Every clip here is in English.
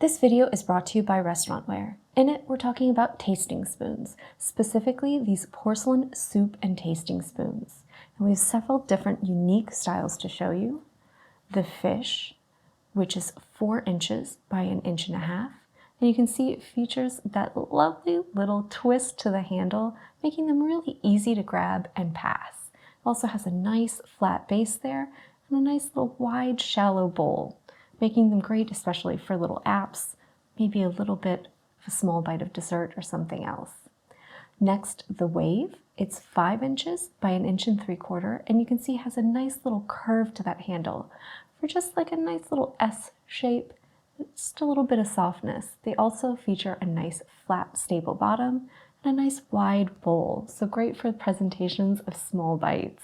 This video is brought to you by Restaurantware. In it, we're talking about tasting spoons, specifically these porcelain soup and tasting spoons. And we have several different unique styles to show you. The fish, which is 4 inches by 1.5 inches. And you can see it features that lovely little twist to the handle, making them really easy to grab and pass. It also has a nice flat base there and a nice little wide, shallow bowl, making them great especially for little apps, maybe a little bit of a small bite of dessert or something else. Next, the wave. It's 5 inches by 1.75 inches, and you can see it has a nice little curve to that handle for just like a nice little S shape, just a little bit of softness. They also feature a nice flat, stable bottom and a nice wide bowl, so great for presentations of small bites.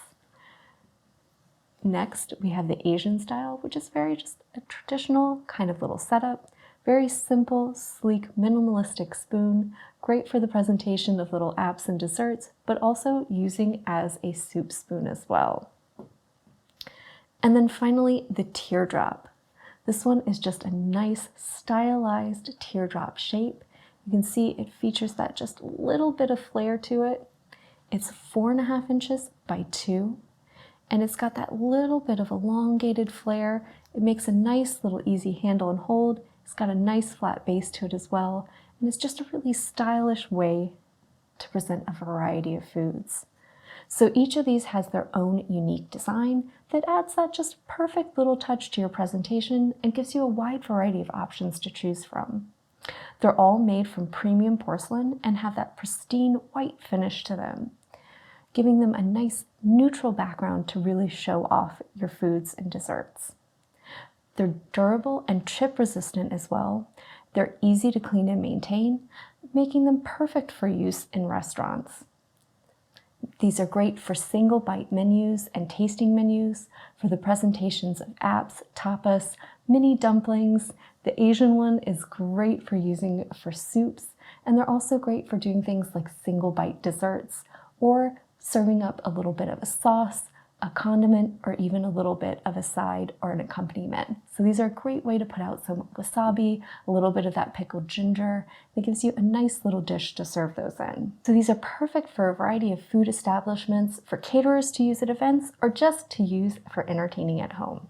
Next, we have the Asian style, which is very just a traditional kind of little setup. Very simple, sleek, minimalistic spoon, great for the presentation of little apps and desserts, but also using as a soup spoon as well. And then finally, the Teardrop. This one is just a nice, stylized teardrop shape. You can see it features that just little bit of flair to it. It's 4.5 inches by 2. And it's got that little bit of elongated flair. It makes a nice little easy handle and hold. It's got a nice flat base to it as well. And it's just a really stylish way to present a variety of foods. So each of these has their own unique design that adds that just perfect little touch to your presentation and gives you a wide variety of options to choose from. They're all made from premium porcelain and have that pristine white finish to them, giving them a nice neutral background to really show off your foods and desserts. They're durable and chip resistant as well. They're easy to clean and maintain, making them perfect for use in restaurants. These are great for single bite menus and tasting menus, for the presentations of apps, tapas, mini dumplings. The Asian one is great for using for soups, and they're also great for doing things like single bite desserts or serving up a little bit of a sauce, a condiment, or even a little bit of a side or an accompaniment. So these are a great way to put out some wasabi, a little bit of that pickled ginger. That gives you a nice little dish to serve those in. So these are perfect for a variety of food establishments, for caterers to use at events, or just to use for entertaining at home.